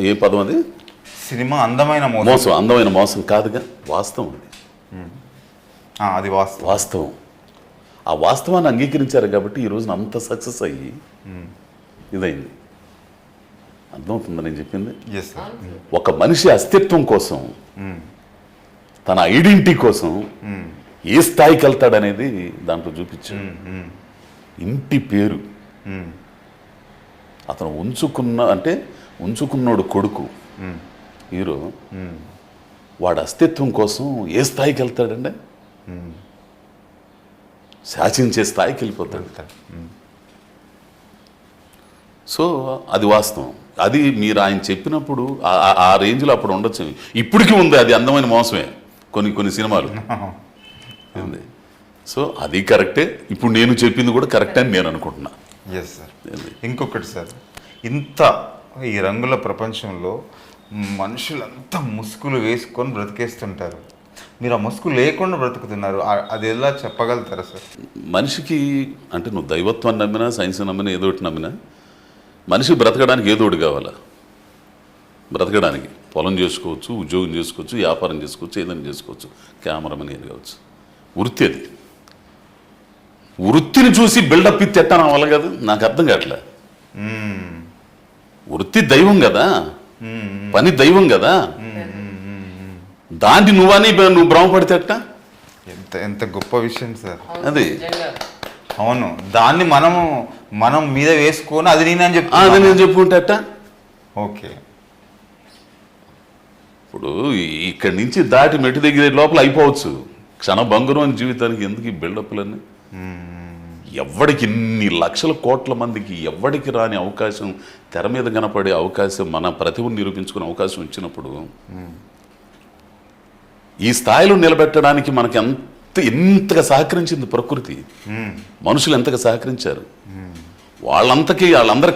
ఏ పదం అది, సినిమా అందమైన మోసం, అందమైన మోసం కాదుగా, వాస్తవం అది. అది వాస్తవం. ఆ వాస్తవాన్ని అంగీకరించారు కాబట్టి ఈ రోజున అంత సక్సెస్ అయ్యి ఇదైంది. అర్థమవుతుందా నేను చెప్పింది? ఒక మనిషి అస్తిత్వం కోసం, తన ఐడెంటిటీ కోసం ఏ స్థాయికి వెళ్తాడనేది దాంట్లో చూపించాడు. ఇంటి పేరు అతను ఉంచుకున్నాడు కొడుకు హీరో, వాడు అస్తిత్వం కోసం ఏ స్థాయికి వెళ్తాడండి? శాసించే స్థాయికి వెళ్ళిపోతాడు. సో అది వాస్తవం. అది మీరు ఆయన చెప్పినప్పుడు ఆ రేంజ్లో అప్పుడు ఉండొచ్చు. ఇప్పటికీ ఉంది, అది అందమైన మోసమే కొన్ని సినిమాలు. సో అది కరెక్టే. ఇప్పుడు నేను చెప్పింది కూడా కరెక్ట్ అని నేను అనుకుంటున్నా. Yes sir. ఇంకొకటి సార్, ఇంత ఈ రంగుల ప్రపంచంలో మనుషులంతా ముసుగులు వేసుకొని బ్రతికేస్తుంటారు, మీరు ఆ ముసుగు లేకుండా బ్రతుకుతున్నారు, అది ఎలా చెప్పగలుగుతారా సార్? మనిషికి అంటే నువ్వు దైవత్వాన్ని నమ్మినా, సైన్స్ నమ్మినా, ఏదో ఒకటి నమ్మినా, మనిషి బ్రతకడానికి ఏదో ఒకటి కావాలా. బ్రతకడానికి పొలం చేసుకోవచ్చు, ఉద్యోగం చేసుకోవచ్చు, వ్యాపారం చేసుకోవచ్చు, ఏదైనా చేసుకోవచ్చు, కెమెరామెన్ ఏది కావచ్చు, వృత్తి అది. వృత్తిని చూసి బిల్డప్ ఇచ్చి ఎట్టాను అవ్వాలి కదా, నాకు అర్థం కావట్లే. వృత్తి దైవం కదా, పని దైవం కదా, దాన్ని నువ్వు భ్రమపడితే అట్ట. ఎంత గొప్ప విషయం సార్ అది. అవును, దాన్ని మనం మీద వేసుకొని అది నేను చెప్పుకుంటే అట్ట. ఓకే, ఇప్పుడు ఇక్కడి నుంచి దాటి మెట్టు దగ్గర లోపల అయిపోవచ్చు. క్షణభంగురం జీవితానికి ఎందుకు ఈ బిల్డప్లన్నీ? ఎవడికి ఇన్ని లక్షల కోట్ల మందికి ఎవడికి రాని అవకాశం, తెర మీద కనపడే అవకాశం, మన ప్రతిభను నిరూపించుకునే అవకాశం ఇచ్చినప్పుడు ఈ స్థాయిలో నిలబెట్టడానికి మనకి ఎంతగా సహకరించింది ప్రకృతి, మనుషులు ఎంతగా సహకరించారు. వాళ్ళందరికీ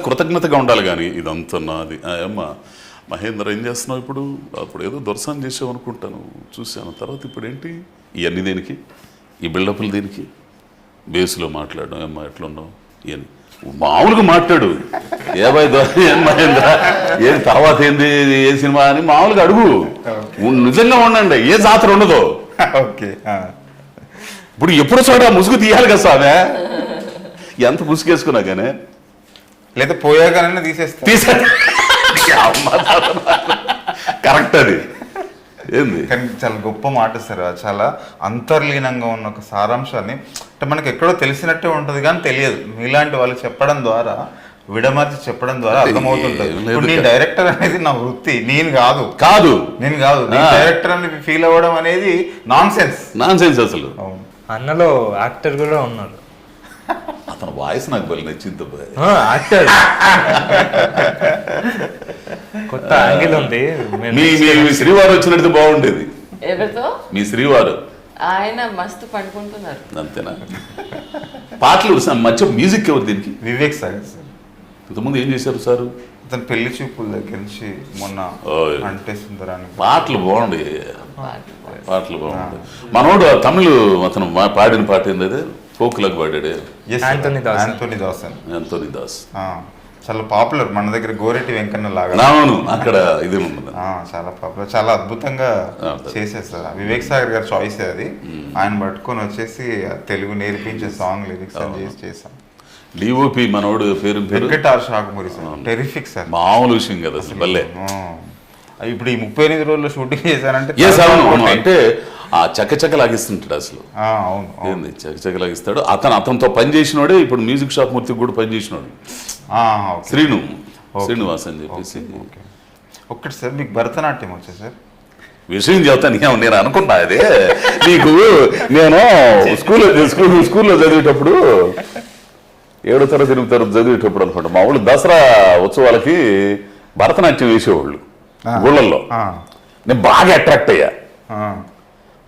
కృతజ్ఞతగా ఉండాలి. కానీ ఇదంతా నాది. అమ్మ మహేంద్ర ఏం చేస్తున్నావు ఇప్పుడు? అప్పుడు ఏదో దొరసాన్ని చేసావు అనుకుంటాను, చూశాను. తర్వాత ఇప్పుడు ఏంటి ఇవన్నీ దేనికి? ఈ బిల్డప్లు దేనికి? బేస్లో మాట్లాడడం, ఏమ్మా ఎట్లున్నావు ఇవన్నీ మామూలుగా మాట్లాడు. ఏం మహేంద్ర ఏది, తర్వాత ఏంది, ఏ సినిమా అని మామూలుగా అడుగు. నిజంగా ఉండండి, ఏ జాతర ఉండదు. ఓకే, ఇప్పుడు ఎప్పుడు చూడ ముసుగు తీయాలి కదా సామె, ఎంత ముసుగేసుకున్నా కానీ, లేదా పోయాగానే తీసేస్తా. కరెక్ట్ అది. ఏంది కానీ చాలా గొప్ప మాట సార్, చాలా అంతర్లీనంగా ఉన్న ఒక సారాంశాన్ని అంటే మనకి ఎక్కడో తెలిసినట్టే ఉంటుంది కానీ తెలియదు. మీలాంటి వాళ్ళు చెప్పడం ద్వారా, విడమర్చి చెప్పడం ద్వారా అర్థమవుతుంటుంది. ఇప్పుడు నీ డైరెక్టర్ అనేది నా వృత్తి, నేను కాదు డైరెక్టర్ అని ఫీల్ అవ్వడం అనేది నాన్ సెన్స్ అసలు. అన్నలో యాక్టర్ కూడా ఉన్నారు. అతను వాయిస్ నాకు బలి నచ్చింది. యాక్టర్ కొత్త యాంగిల్ ఉంది. మీ శ్రీవారు వచ్చినట్టు బాగుండేది. ఎవరితో? మీ శ్రీవారు. ఆయన మస్తు పండుకుంటున్నారు. అంతేనా? పాటలు మధ్య మ్యూజిక్ ఎవరు దీనికి? వివేక్ సార్. ఇంతకుముందు ఏం చేశారు సార్? అతను పెళ్లి చూపుల దగ్గర నుంచి మొన్న అంటే సుందరానికి పాటలు బాగుండే, పాటలు బాగుండే. మనోడు తమిళ్ అతను పాడిన పాట ఏంది, అదే ఫోక్లకు పాడాడు, యాంథోనీ దాస్. చాలా పాపులర్ మన దగ్గర, గోరెట్టి వెంకన్న లాగా. అవును, అక్కడ ఇది ఉన్నది, చాలా పాపులర్, చాలా అద్భుతంగా చేసేస్తారు. వివేక్ సాగర్ గారి చాయిస్ అది. ఆయన పట్టుకొని వచ్చేసి తెలుగు నేర్పించే సాంగ్ లిరిక్స్ చేసాం. డిఓపి మనోడు పేరు వెంకటార్ షాకుమూరి సార్, టెరిఫిక్ సార్, మామూలు విషయం కదా అసలు. భలే. ఇప్పుడు ఈ 38 రోజుల్లో షూటింగ్ చేశారంటే అంటే ఆ చక్కచక్కలాగిస్తుంటాడు అసలు. ఏంది చక్కచక్కలాగిస్తాడు. అతనితో పని చేసినోడే ఇప్పుడు మ్యూజిక్ షాప్ మూర్తికి కూడా పని చేసినాడు, శ్రీనివాస్ అని చెప్పేసి. ఒక్కటి సార్, మీకు భరతనాట్యం వచ్చా సార్? విషయం చెప్తాను, నేను అనుకున్నా అదే నీకు. నేను స్కూల్లో చదివేటప్పుడు 7వ తరగతి 8వ తరగతి చదివేటప్పుడు అనుకుంటా, మా ఊళ్ళు దసరా ఉత్సవాలకి భరతనాట్యం వేసేవాళ్ళు ఊళ్ళల్లో. నేను బాగా అట్రాక్ట్ అయ్యా.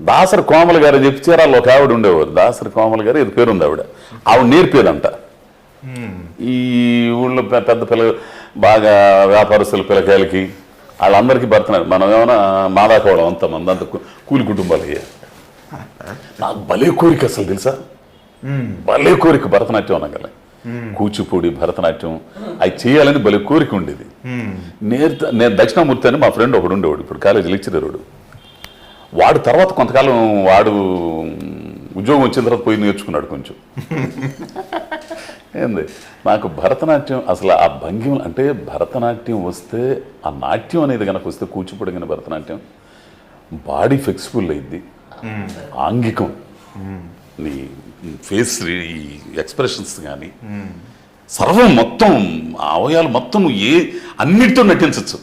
దాసరి కోమల గారు చెప్పి చీరాల్లో ఒక ఆవిడ ఉండేవారు, దాసరి కోమల గారు ఇది పేరు ఉంది, ఆవిడ నేర్పేదంట. ఈ ఊళ్ళో పెద్ద పిల్ల బాగా వ్యాపారస్తుల పిల్లకాయలకి వాళ్ళందరికీ భరతనాట్యం, మనం ఏమైనా మాదాకోవడం అంతమంది అంత కూలి కుటుంబాలు అయ్యా. నాకు భలే కోరిక అసలు తెలుసా, భలే కోరిక భరతనాట్యం అనగల, కూచిపూడి భరతనాట్యం అవి చేయాలని భలే కోరిక ఉండేది. నేను దక్షిణామూర్తి అని మా ఫ్రెండ్ ఒకడు ఉండేవాడు, ఇప్పుడు కాలేజీ లెక్చరర్ వాడు. తర్వాత కొంతకాలం వాడు ఉద్యోగం వచ్చిన తర్వాత పోయి నేర్చుకున్నాడు కొంచెం. ఏంది నాకు భరతనాట్యం అసలు ఆ భంగిమ అంటే భరతనాట్యం వస్తే ఆ నాట్యం అనేది కనుక వస్తే కూచిపూడి కానీ భరతనాట్యం బాడీ ఫ్లెక్సిబుల్ అయింది, ఆంగికం, నీ ఫేస్ ఈ ఎక్స్ప్రెషన్స్ కానీ సర్వం మొత్తం అవయాలు మొత్తం నువ్వు అన్నిటితో నటించవచ్చు,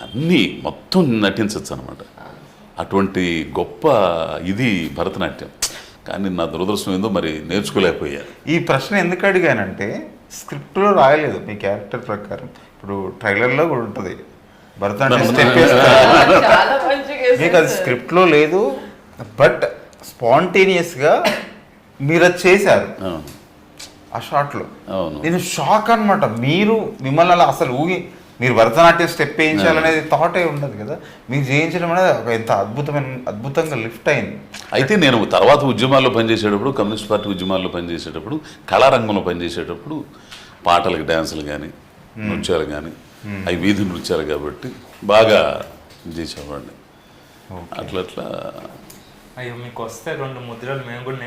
అన్నీ మొత్తం నటించవచ్చు అనమాట. అటువంటి గొప్ప ఇది భరతనాట్యం. కానీ నా దురదృష్టం ఏందో మరి నేర్చుకోలేకపోయా. ఈ ప్రశ్న ఎందుకు అడిగానంటే స్క్రిప్ట్లో రాయలేదు మీ క్యారెక్టర్ ప్రకారం. ఇప్పుడు ట్రైలర్లో కూడా ఉంటుంది భరతనాట్యం స్టెప్ వేస్తారు, చాలా మంచిగా మీకు అది స్క్రిప్ట్లో లేదు, బట్ స్పాంటేనియస్గా మీరు అది చేశారు ఆ షాట్లో. నేను షాక్ అనమాట. మిమ్మల్ని అలా అసలు మీరు భరతనాట్యం స్టెప్ వేయించాలనేది థాటే ఉండదు కదా, మీరు చేయించడం అనేది ఎంత అద్భుతంగా లిఫ్ట్ అయింది. అయితే నేను తర్వాత ఉద్యమాల్లో పనిచేసేటప్పుడు, కమ్యూనిస్ట్ పార్టీ ఉద్యమాల్లో పనిచేసేటప్పుడు, కళారంగంలో పనిచేసేటప్పుడు పాటలకు డ్యాన్సులు కానీ నృత్యాలు కానీ అవి వీధి నృత్యాలు కాబట్టి బాగా చేసేవాడిని. అట్లా అయ్యో మీకు వస్తే 2 ముద్రలు మేము కూడా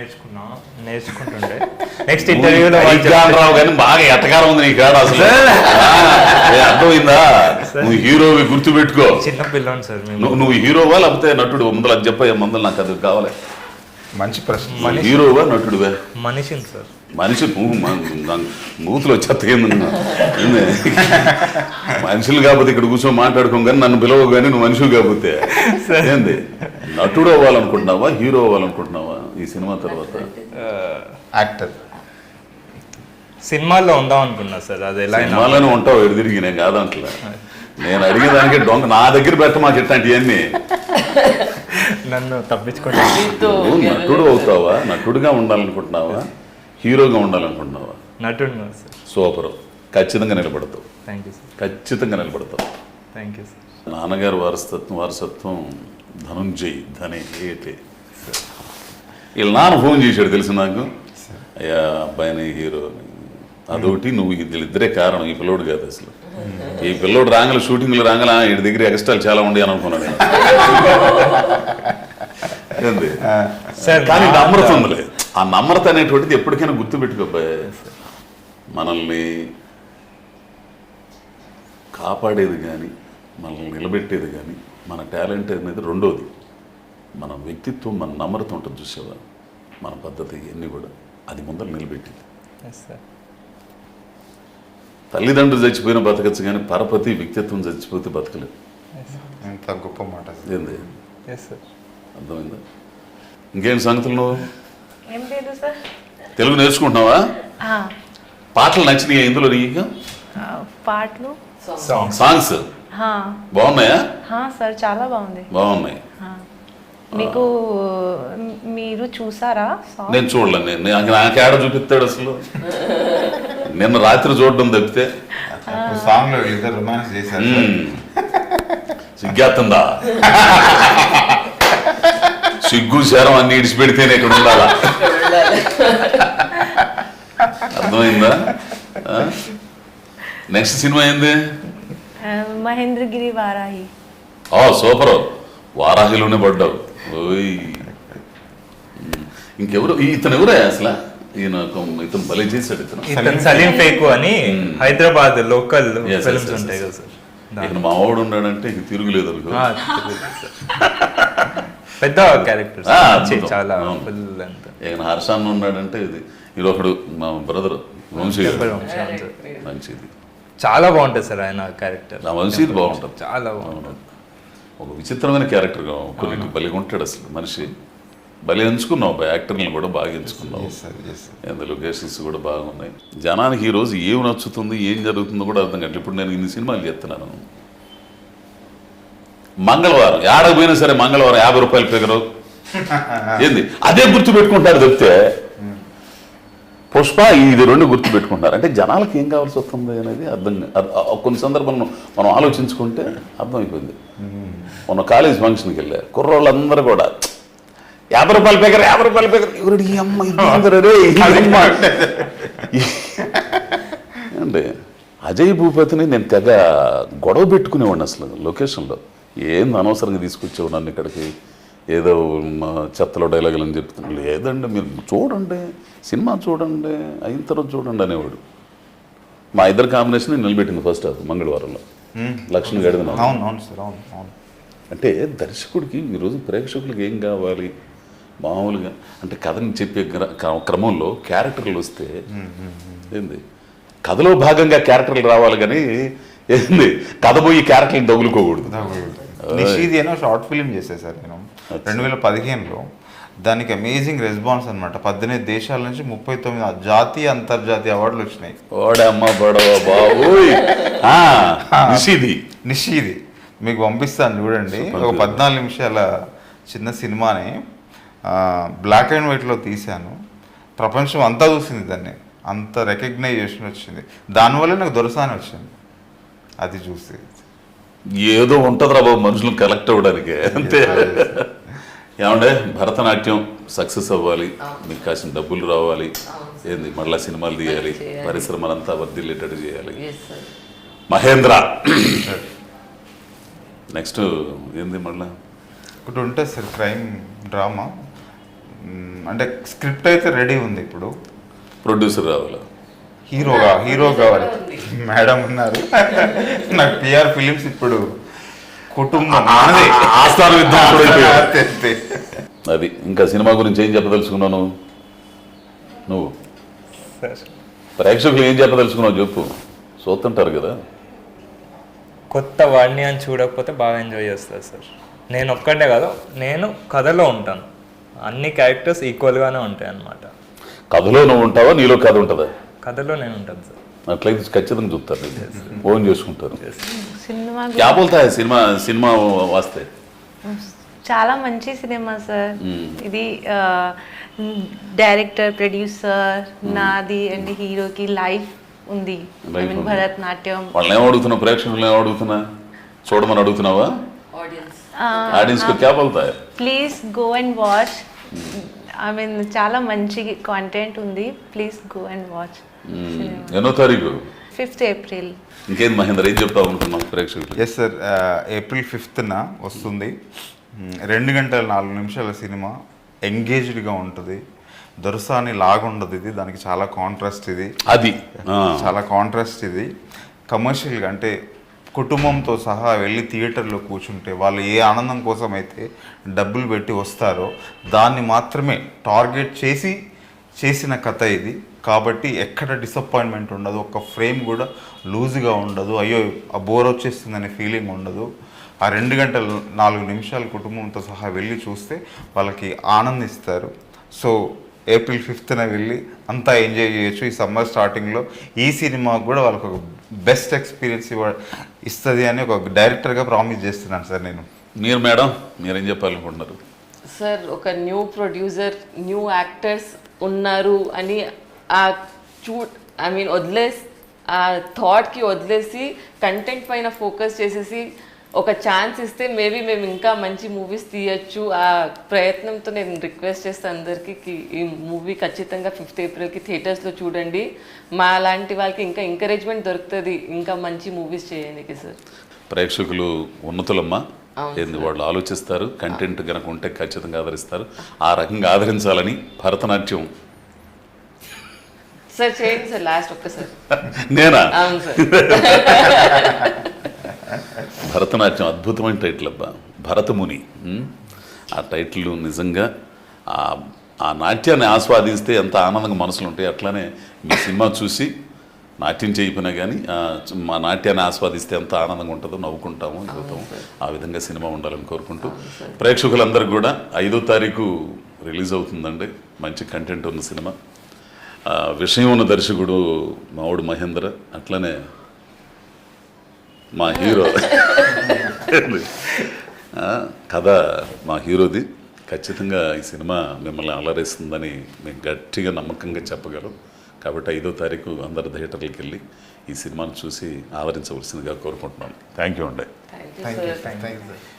నేర్చుకుంటుంటే నెక్స్ట్ ఇంటర్వ్యూలో రావు కానీ బాగా ఎట్టకారం ఉంది నీ కాడ అసలు. అర్థమైందా, నువ్వు హీరోవి గుర్తు పెట్టుకో. చిన్న పిల్లని సార్ నువ్వు హీరోవా లేకపోతే నటుడు? ముందర అది చెప్పా, ముందర నాకు అది కావాలి. మంచి ప్రశ్న. హీరోవా నటుడువా? మనిషిని సార్. మనిషి మూతులు వచ్చేంది మనుషులు కాకపోతే ఇక్కడ కూర్చొని మాట్లాడుకోం కానీ నన్ను పిలవ కానీ నువ్వు మనుషులు కాకపోతే ఏంది నటుడు అవ్వాలనుకుంటున్నావా హీరో అవ్వాలనుకుంటున్నావా ఈ సినిమా తర్వాత? యాక్టర్. సినిమాల్లో ఉందాం అనుకున్నా సార్. అది ఎలా సినిమాలోనే ఉంటావు ఎడు తిరిగి, నేను కాదంటలే. నేను అడిగేదానికి దొంగ నా దగ్గర పెట్ట మాకు ఇట్లాంటివన్నీ. నన్ను తప్పించుకుంటా. నటుడు అవుతావా, నటుడుగా ఉండాలనుకుంటున్నావా, హీరోగా ఉండాలనుకుంటున్నావా? నటుడు సార్. సూపర్, ఖచ్చితంగా నిలబడతావు. Thank you sir. ఖచ్చితంగా నిలబడతావు. Thank you sir. నాన్నగారు వారసత్వం ధనుంజయ్ ధనే ఏటే. వీళ్ళ నాన్న ఫోన్ చేశాడు తెలుసు నాకు, అయ్యా అబ్బాయిని హీరో అదొకటి, నువ్వు వీళ్ళిద్దరే కారణం, ఈ పిల్లోడు కాదు అసలు. ఈ పిల్లోడు రాగల షూటింగ్లు రాగల వీడి దగ్గర ఎక్స్ట్రాలు చాలా ఉండి అని అనుకున్నాడు. కానీ నమ్రత ఉందిలే, ఆ నమ్రత అనేటువంటిది ఎప్పటికైనా గుర్తుపెట్టుకోబాయ్. మనల్ని కాపాడేది కానీ మనల్ని నిలబెట్టేది కానీ మన టాలెంట్ అనేది రెండోది. మన వ్యక్తిత్వం, మన నమ్రత ఉంటుంది చూసేవా, మన పద్ధతి ఇవన్నీ కూడా అది ముందర నిలబెట్టింది. తల్లిదండ్రులు చచ్చిపోయిన బతకచ్చు కానీ పరపతి వ్యక్తిత్వం చచ్చిపోతే బతకలేదు. ఎంత గొప్ప మాట ఏంది, అర్థమైందా? ఇంకేం సంగతులు? నువ్వు ఏం లేదు సార్. తెలుగు నేర్చుకుంటున్నావా? పాటలు నచ్చినాయా ఇందులో నీకు? పాటలు సాంగ్స్ బాగున్నాయా? సార్ చాలా బాగుంది. బాగున్నాయి. మీకు మీరు చూసారా? నేను చూడలే, నాకు ఏడ చూపిస్తాడు అసలు. నిన్న రాత్రి చూడడం తప్పితే. సాంగ్ లో ఇద్దరు రొమాన్స్ చేశారు. సిగ్గేస్తుందా? సిగ్గు శరం అన్ని ఇడిచిపెడితేనే ఇక్కడ ఉండాలా. అర్థమైందా? నెక్స్ట్ సినిమా ఏంది? మహేంద్రగిరి వారాహి. సూపర్, వారాహిలోనే పడ్డావు. ఓయ్, ఇంకెవరు ఇతను? ఎవరే అసలు ఇతను భలే చేశాడు. ఇతను సలీం ఫేకు అని హైదరాబాద్ లోకల్ ఫిల్మ్స్ ఉంటాయి కదా సార్. ఇక్కడ మా వాడు ఉన్నాడంటే ఇక తిరుగులేదు. పెద్ద క్యారెక్టర్ చాలా. ఇక హర్షాన్ ఉన్నాడంటే ఇది ఒకడు మా బ్రదర్ వంశీ. మంచిది, చాలా బాగుంటుంది సార్ ఆయన క్యారెక్టర్. నా వంశీది బాగుంటుంది, చాలా బాగుంటుంది. ఒక విచిత్రమైన క్యారెక్టర్గా కొన్ని బలిగా ఉంటాడు అసలు మనిషి. భలే ఎంచుకున్నావు, యాక్టర్ని కూడా బాగా ఎంచుకున్నావు. లొకేషన్స్ కూడా బాగున్నాయి. జనానికి ఈరోజు ఏం నచ్చుతుంది, ఏం జరుగుతుందో కూడా అర్థం కాదు. ఇప్పుడు నేను ఇన్ని సినిమాలు చేస్తున్నాను, మంగళవారం ఏడకు పోయినా సరే మంగళవారం 50 రూపాయలు ఫిగరు ఏంది అదే గుర్తు పెట్టుకుంటారు చెప్తే పుష్ప ఇది 2 గుర్తు పెట్టుకుంటారు. అంటే జనాలకు ఏం కావాల్సి వస్తుంది అనేది కొన్ని సందర్భాలను మనం ఆలోచించుకుంటే అర్థమైపోయింది. మొన్న కాలేజ్ ఫంక్షన్కి వెళ్ళా, కుర్రోళ్ళందరూ కూడా 50 రూపాయలు పేకర్ ఎవరు ఈ అమ్మ అంటే అజయ్ భూపతిని నేను తెగ గొడవ పెట్టుకునేవాడిని అసలు లొకేషన్లో. ఏంది అనవసరంగా తీసుకొచ్చేవాడు నన్ను ఇక్కడికి, ఏదో చెత్తలో డైలాగులు అని చెప్తున్నాను. లేదండి మీరు చూడండి, సినిమా చూడండి, అయిన తర్వాత చూడండి అనేవాడు. మా ఇద్దరు కాంబినేషన్ నిలబెట్టింది ఫస్ట్ హాఫ్ మంగళవారంలో లక్ష్మణ్ గడిన. అవును సార్, అవును. అంటే దర్శకుడికి ఈరోజు ప్రేక్షకులకి ఏం కావాలి మామూలుగా అంటే కథని చెప్పే క్రమంలో క్యారెక్టర్లు వస్తే ఏంది కథలో భాగంగా క్యారెక్టర్లు రావాలి కానీ ఏంది కథ పోయి క్యారెక్టర్లు తగులుకోకూడదు. నిషీది అనో షార్ట్ ఫిలిం చేశాను సార్ నేను 2015లో. దానికి అమేజింగ్ రెస్పాన్స్ అనమాట. 18 దేశాల నుంచి 39 జాతీయ అంతర్జాతీయ అవార్డులు వచ్చినాయి. ఓడమ్మ బడవ బాబు నిషీది మీకు పంపిస్తాను చూడండి. ఒక 14 నిమిషాల చిన్న సినిమాని బ్లాక్ అండ్ వైట్లో తీశాను. ప్రపంచం అంతా చూసింది దాన్ని, అంత రికగ్నైజేషన్ వచ్చింది. దానివల్ల నాకు దొరసాని వచ్చింది. అది చూసి ఏదో ఉంటుందిరా బాబు మనుషులు కలెక్ట్ అవ్వడానికి అంతే. ఏమంటే భరతనాట్యం సక్సెస్ అవ్వాలి, మీకు కాసిన డబ్బులు రావాలి, ఏంది మళ్ళీ సినిమాలు తీయాలి, పరిశ్రమలంతా వర్ధిల్లేటట్టు చేయాలి. మహేంద్ర నెక్స్ట్ ఏంది మళ్ళీ ఒకటి ఉంటుంది సార్, క్రైమ్ డ్రామా. అంటే స్క్రిప్ట్ అయితే రెడీ ఉంది, ఇప్పుడు ప్రొడ్యూసర్ రావాలి, హీరో కావాలి. మేడం ఉన్నారు. నాకు పిఆర్ ఫిలిమ్స్ ఇప్పుడు కుటుంబం ఆస్థాన అది. ఇంకా సినిమా గురించి ఏం చెప్పదలుచుకున్నాను నువ్వు? ప్రేక్షకులు ఏం చెప్పదలుచుకున్నావు చెప్పు, చూస్తుంటారు కదా. కొత్త వాడిని అని చూడకపోతే బాగా ఎంజాయ్ చేస్తారు సార్. నేను ఒక్కటే కాదు, నేను కథలో ఉంటాను, అన్ని క్యారెక్టర్స్ ఈక్వల్గానే ఉంటాయి అన్నమాట. కథలో నువ్వు ఉంటావా, నీలో కథ ఉంటుందా? కథలో నేను ఉంటాను సార్. అట్లయితే ఖచ్చితంగా చూస్తారు, ఫోన్ చేసుకుంటారు. సినిమా క్యా బోల్తా హై సినిమా వాస్తే చాలా మంచి సినిమా సార్. ఇది డైరెక్టర్, ప్రొడ్యూసర్, నాది అండ్ హీరోకి లైఫ్ ఉంది. భరతనాట్యం. వాళ్ళని ఏం అడుగుతున్నావు, ప్రేక్షకులు ఏం అడుగుతున్నా, చూడమని అడుగుతున్నావా? ఆడియన్స్ కు క్యా బోల్తా high? Please go and watch. I mean చాలా మంచి కాంటెంట్ ఉంది. Please go and watch. ఎన్నో తారీఖు? 5th April. ఇంకేం మహేంద్ర ఏం చెప్తావు అనుకున్నాం ప్రేక్షకులు? ఎస్ సార్, April 5th వస్తుంది. 2 గంటల 4 నిమిషాల సినిమా. ఎంగేజ్డ్గా ఉంటుంది, దొరసాని లాగుండదు ఇది. దానికి చాలా కాంట్రాస్ట్ ఇది, అది చాలా కాంట్రాస్ట్ ఇది. కమర్షియల్గా అంటే కుటుంబంతో సహా వెళ్ళి థియేటర్లో కూర్చుంటే వాళ్ళు ఏ ఆనందం కోసం అయితే డబ్బులు పెట్టి వస్తారో దాన్ని మాత్రమే టార్గెట్ చేసిన కథ ఇది. కాబట్టి ఎక్కడ డిసప్పాయింట్మెంట్ ఉండదు, ఒక్క ఫ్రేమ్ కూడా లూజ్గా ఉండదు, అయ్యో ఆ బోర్ వచ్చేస్తుందనే ఫీలింగ్ ఉండదు. ఆ 2 గంటల 4 నిమిషాలు కుటుంబంతో సహా వెళ్ళి చూస్తే వాళ్ళకి ఆనందిస్తారు. సో April 5th వెళ్ళి అంతా ఎంజాయ్ చేయొచ్చు. ఈ సమ్మర్ స్టార్టింగ్లో ఈ సినిమా కూడా వాళ్ళకి ఒక బెస్ట్ ఎక్స్పీరియన్స్ ఇస్తుంది అని ఒక డైరెక్టర్గా ప్రామిస్ చేస్తున్నాను సార్ నేను. మీరు మేడం మీరేం చెప్పాలనుకుంటున్నారు? సార్ ఒక న్యూ ప్రొడ్యూసర్, న్యూ యాక్టర్స్ ఉన్నారు అని ఆ ఆ థాట్కి వదిలేసి కంటెంట్ పైన ఫోకస్ చేసేసి ఒక ఛాన్స్ ఇస్తే మేబీ మేము ఇంకా మంచి మూవీస్ తీయచ్చు. ఆ ప్రయత్నంతో నేను రిక్వెస్ట్ చేస్తాను అందరికీ, ఈ మూవీ ఖచ్చితంగా 5th ఏప్రిల్కి థియేటర్స్లో చూడండి. మా లాంటి వాళ్ళకి ఇంకా ఎంకరేజ్మెంట్ దొరుకుతుంది ఇంకా మంచి మూవీస్ చేయడానికి సార్. ప్రేక్షకులు ఉన్నతులమ్మా, ఏంది వాళ్ళు ఆలోచిస్తారు, కంటెంట్ కనుక ఉంటే ఖచ్చితంగా ఆదరిస్తారు. ఆ రకంగా ఆదరించాలని భరతనాట్యం సార్ చేయండి సార్. లాస్ట్ ఒక్కసారి. నేనా? అవును సార్. భరతనాట్యం అద్భుతమైన టైటిల్ అబ్బా, భరతముని. ఆ టైటిల్ నిజంగా ఆ నాట్యాన్ని ఆస్వాదిస్తే ఎంత ఆనందంగా మనసులు ఉంటాయి. అట్లానే మీ సినిమా చూసి నాట్యం చేయకపోయినా కానీ మా నాట్యాన్ని ఆస్వాదిస్తే ఎంత ఆనందంగా ఉంటుందో, నవ్వుకుంటాము, చదువుతాము. ఆ విధంగా సినిమా ఉండాలని కోరుకుంటూ ప్రేక్షకులందరికీ కూడా 5వ తారీఖు రిలీజ్ అవుతుందండి. మంచి కంటెంట్ ఉన్న సినిమా, విషయం ఉన్న దర్శకుడు మావుడు మహేంద్ర, అట్లనే మా హీరో కథ మా హీరోది. ఖచ్చితంగా ఈ సినిమా మిమ్మల్ని అలరిస్తుందని మేము గట్టిగా నమ్మకంగా చెప్పగలం. కాబట్టి 5వ తారీఖు అందరు థియేటర్లకు వెళ్ళి ఈ సినిమాను చూసి ఆదరించవలసిందిగా కోరుకుంటున్నాను. థ్యాంక్ యూ అండి. Thank you thank you sir. Thank you